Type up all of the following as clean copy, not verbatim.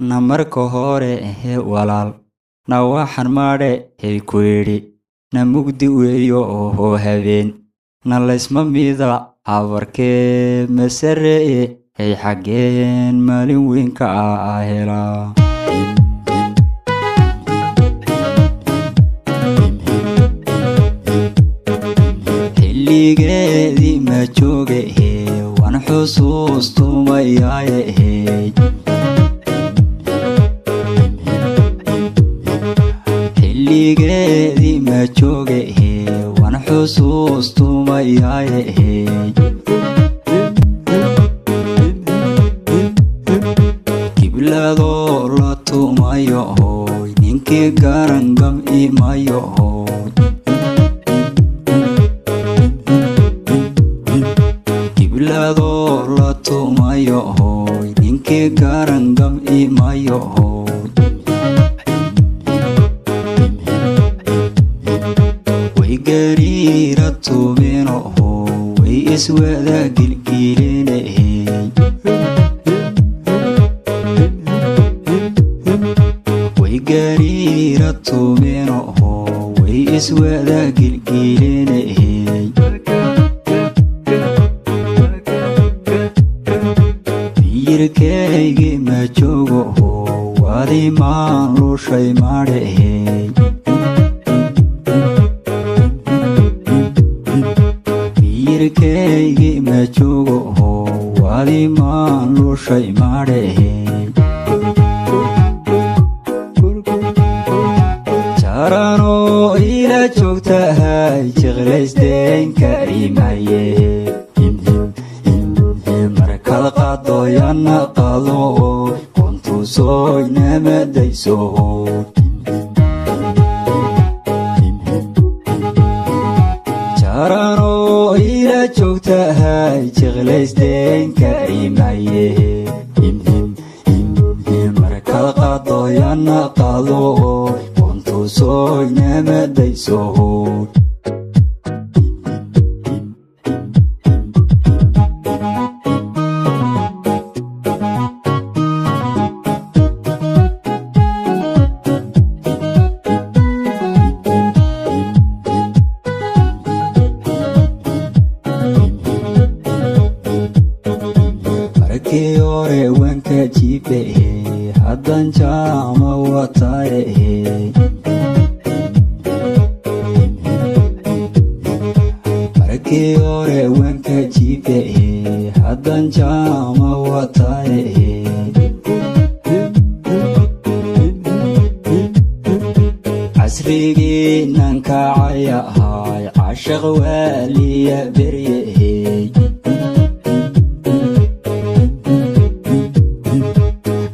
namarka hore walaal na waxaan maadhe ku yidhi na mugdi weeyo oo habeen na laysma mida abarkee masareye hey xaggeen maalin weynka helaa xilligeedii ma jooge waan xusuustumayaye xilligeedii ma jooge waan xusuustumayaye kibladoo la tumayo hooy ninkii garangam imayo hooy kibladoo la tumayo hooy ninkii garangam imayo hooy way gariira tumino hooy way iswada gilgiline gariira tumino way iswada gilgiline miyirkeygi ma joogo wadi maan lushay maadhe miyirkeygi ma joogo wadi maan lushay maadhe jarano ila joogtahay jeclaysteen karimaye markad qadoyana qado kontusoy namadayso jarano ila joogtahay jeclaysteen karimaye markad qadoyana qado soy namadayso markii hore wanka jibe haddan jaama wataye markii hore wanka jibe haddan jaama wataye casrigii nan kacaya ahay cashaq waaliya berye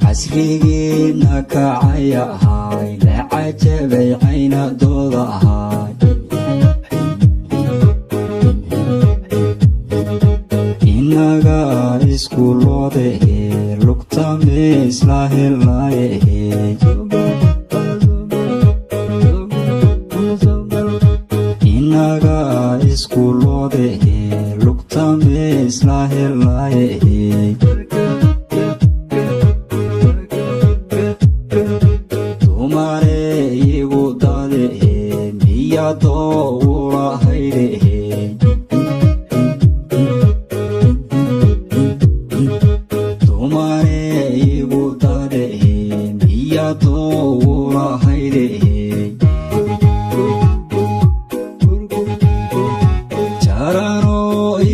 casrigii na kacaya ahay la cajabay caynadooda ahay inaga iskuulode lugta meesla helaye inaga iskuulode lugta meesla helaye dumare igu dade miyadoo ulahayde jarano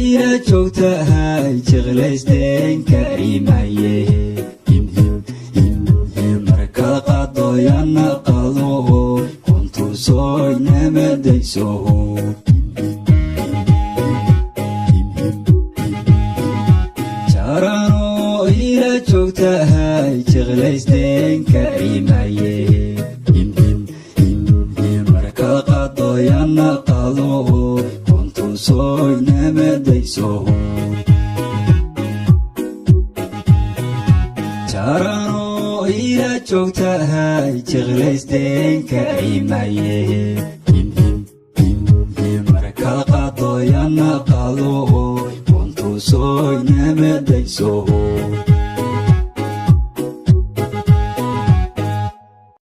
ila joogtahay jeclaysteen karimaye markad qadoyana qado kontusoy namadayso jarano ila joogtahay jeclaysteen karimaye markad qadoyana qado kontusoy namadayso jarano ila joogtahay jeclaysteen karimaye markad qadoyana qado kontusoy namadayso